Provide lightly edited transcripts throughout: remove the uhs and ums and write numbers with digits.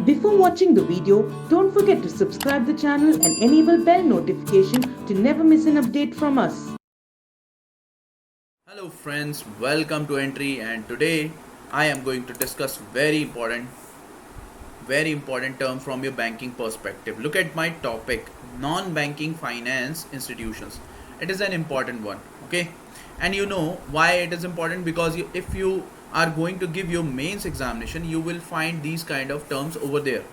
Before watching the video, don't forget to subscribe the channel and enable bell notification to never miss an update from us. Hello friends, welcome to Entry, and today I am going to discuss very important term from your banking perspective. Look at my topic, non-banking finance institutions. It is an important one, okay? And you know why it is important, because if you are going to give your mains examination, you will find these kind of terms over there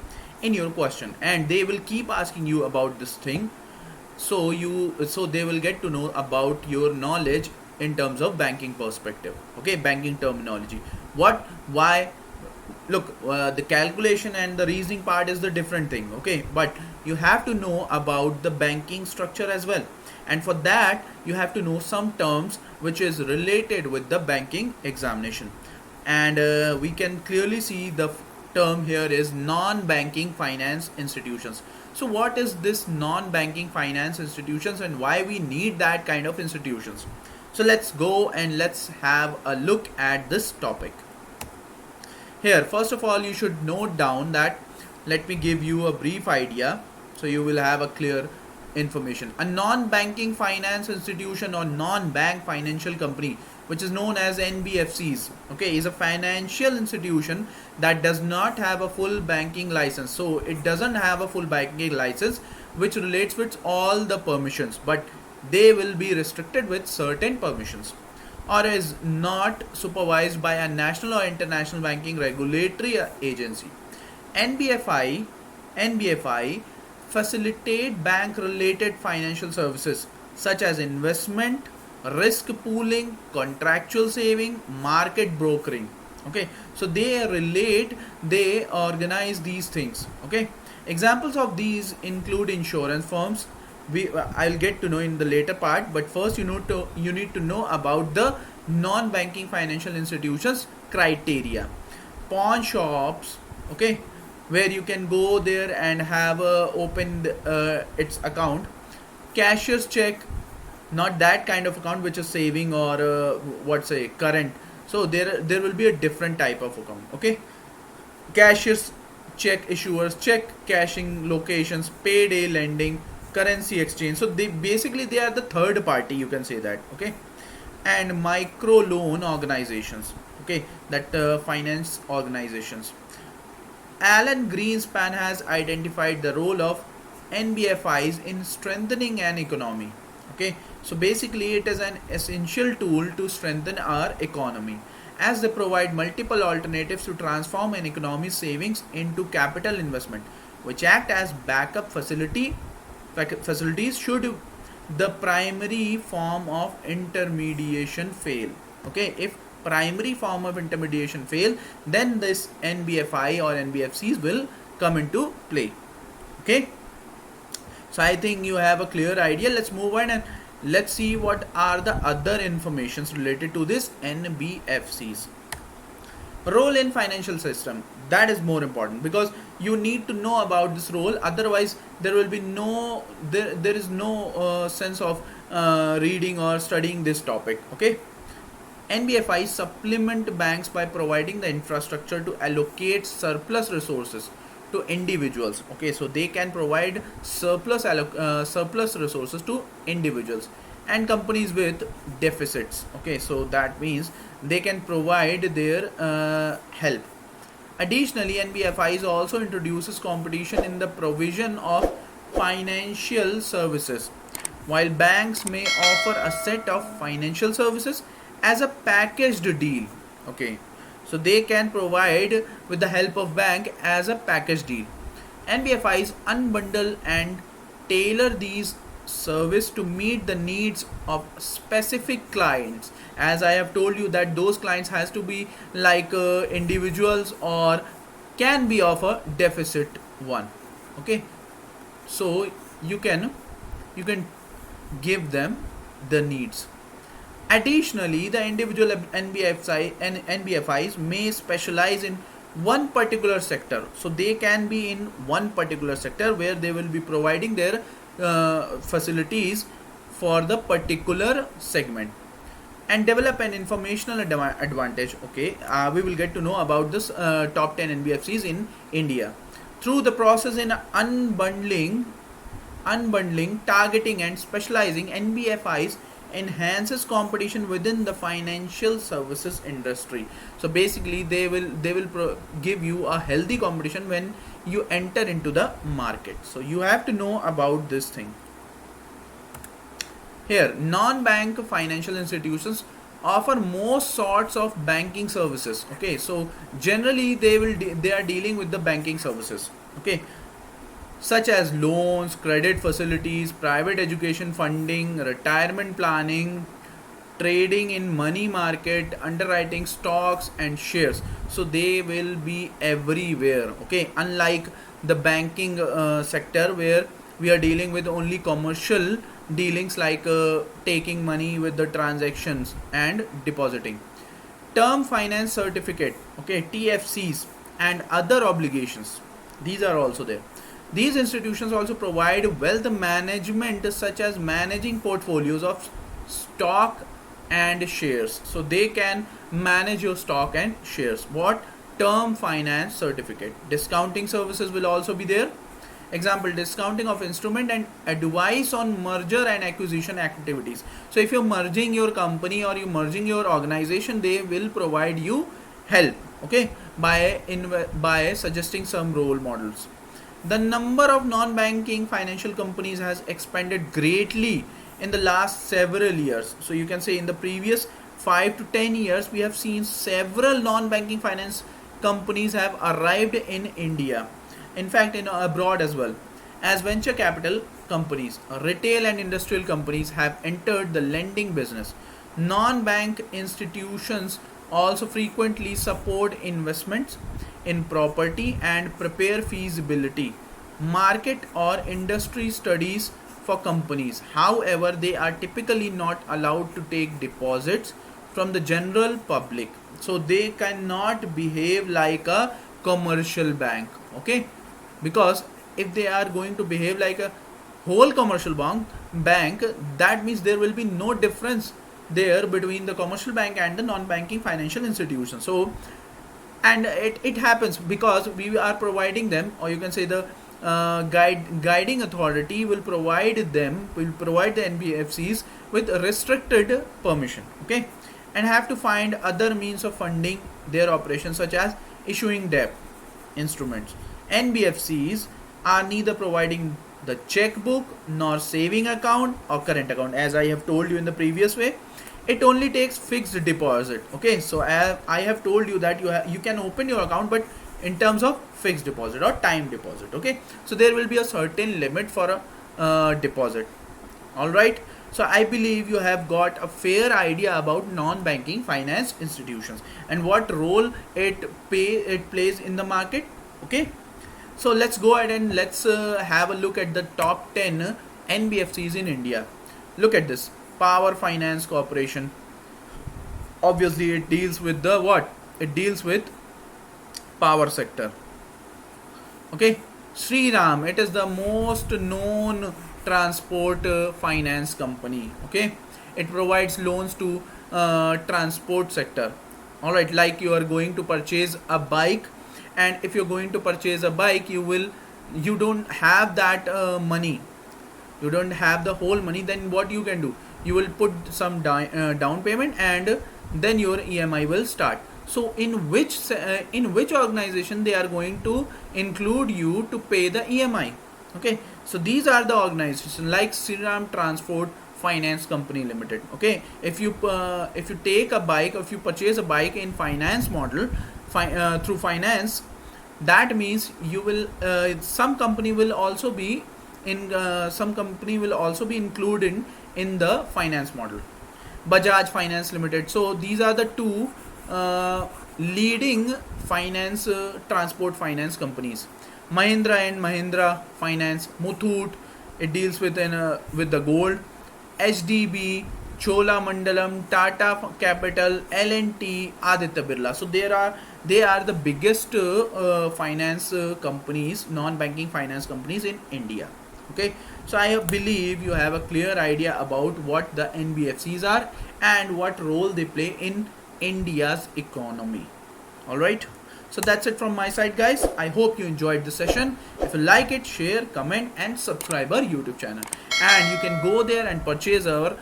in your question, and they will keep asking you about this thing, so they will get to know about your knowledge in terms of banking perspective, okay? Banking terminology, what, why. Look, the calculation and the reasoning part is the different thing, okay? But you have to know about the banking structure as well, and for that you have to know some terms which is related with the banking examination. And we can clearly see the term here is non-banking finance institutions. So what is this non-banking finance institutions, and why we need that kind of institutions? So let's go and let's have a look at this topic. Here, first of all, you should note down that, let me give you a brief idea so you will have a clear information. A non-banking finance institution or non-bank financial company, which is known as NBFCs, okay, is a financial institution that does not have a full banking license. So it doesn't have a full banking license which relates with all the permissions, but they will be restricted with certain permissions, or is not supervised by a national or international banking regulatory agency. NBFI facilitate bank related financial services such as investment, risk pooling, contractual saving, market brokering, okay? So they organize these things, okay? Examples of these include insurance firms. I'll get to know in the later part, but first you need to know about the non-banking financial institutions criteria. Pawn shops, okay, where you can go there and have opened its account. Cashier's check, not that kind of account which is saving or current. So there will be a different type of account, okay? Cashier's check issuers, check cashing locations, payday lending, currency exchange. So they are the third party, you can say that, okay? And micro loan organizations, okay, that finance organizations. Alan Greenspan has identified the role of NBFIs in strengthening an economy, okay? So basically it is an essential tool to strengthen our economy, as they provide multiple alternatives to transform an economy's savings into capital investment, which act as backup facilities should the primary form of intermediation fail, okay? If primary form of intermediation fail, then this NBFI or NBFCs will come into play, okay? So I think you have a clear idea. Let's move on and let's see what are the other informations related to this NBFCs. Role in financial system, that is more important, because you need to know about this role, otherwise there will be there is no sense of reading or studying this topic, okay? NBFIs supplement banks by providing the infrastructure to allocate surplus resources to individuals, okay? So they can provide surplus resources to individuals and companies with deficits, okay? So that means they can provide their help. Additionally, NBFIs also introduces competition in the provision of financial services. While banks may offer a set of financial services as a packaged deal, okay, so they can provide with the help of bank as a package deal. NBFIs unbundle and tailor these service to meet the needs of specific clients. As I have told you that those clients has to be like individuals or can be of a deficit one, okay? So you can give them the needs. Additionally, the individual NBFIs may specialize in one particular sector. So they can be in one particular sector where they will be providing their facilities for the particular segment, and develop an informational advantage, okay? We will get to know about this top 10 NBFCs in India. through the process in unbundling, targeting and specializing. NBFIs enhances competition within the financial services industry. So basically they will give you a healthy competition when you enter into the market. So you have to know about this thing. Here, non-bank financial institutions offer most sorts of banking services. Okay, so generally they are dealing with the banking services. Okay, such as loans, credit facilities, private education funding, retirement planning, trading in money market, underwriting stocks and shares. So they will be everywhere. Okay, unlike the banking sector where we are dealing with only commercial dealings like taking money with the transactions and depositing. Term finance certificate, okay, TFCs, and other obligations, these are also there. These institutions also provide wealth management, such as managing portfolios of stock and shares. So they can manage your stock and shares. What? Term finance certificate. Discounting services will also be there. Example, discounting of instrument and advice on merger and acquisition activities. So if you're merging your company or you're merging your organization, they will provide you help, okay, by suggesting some role models. The number of non-banking financial companies has expanded greatly in the last several years. So you can say in the previous 5 to 10 years we have seen several non-banking finance companies have arrived in India, in fact in abroad as well. As venture capital companies, retail and industrial companies have entered the lending business. Non-bank institutions also frequently support investments in property and prepare feasibility, market or industry studies for companies. However, they are typically not allowed to take deposits from the general public. So they cannot behave like a commercial bank, okay? Because if they are going to behave like a whole commercial bank, that means there will be no difference there between the commercial bank and the non-banking financial institution. So and it happens because we are providing them, or you can say the guiding authority will provide the NBFCs with restricted permission, okay, and have to find other means of funding their operations, such as issuing debt instruments. NBFCs are neither providing the checkbook nor saving account or current account. As I have told you in the previous way, it only takes fixed deposit. Okay, so I have told you that you can open your account, but in terms of fixed deposit or time deposit. Okay, so there will be a certain limit for a deposit. All right, so I believe you have got a fair idea about non-banking finance institutions and what role it plays in the market. Okay, so let's go ahead and let's have a look at the top 10 NBFCs in India. Look at this. Power Finance Corporation. Obviously, it deals with the what? It deals with power sector. Okay, Shriram. It is the most known transport finance company. Okay, it provides loans to transport sector. All right, like you are going to purchase a bike, and if you're going to purchase a bike, you don't have that money. You don't have the whole money. Then what you can do? You will put some down payment, and then your EMI will start. So in which organization they are going to include you to pay the EMI? Okay, so these are the organizations like Shriram Transport Finance Company Limited. Okay, if you take a bike, if you purchase a bike in finance model through finance, that means you will some company will also be included in the finance model. Bajaj Finance Limited. So these are the two leading finance transport finance companies. Mahindra and Mahindra Finance, Muthoot, it deals with the gold. HDB, Chola Mandalam, Tata Capital, L&T, Aditya Birla. So they are the biggest finance companies, non-banking finance companies in India. Okay, so I believe you have a clear idea about what the NBFCs are and what role they play in India's economy. All right, So that's it from my side, guys. I hope you enjoyed the session. If you like it, share, comment, and subscribe our YouTube channel. And you can go there and purchase our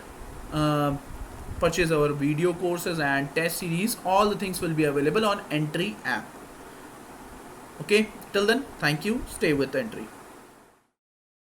video courses and test series. All the things will be available on Entry app. Okay, till then, thank you. Stay with Entry.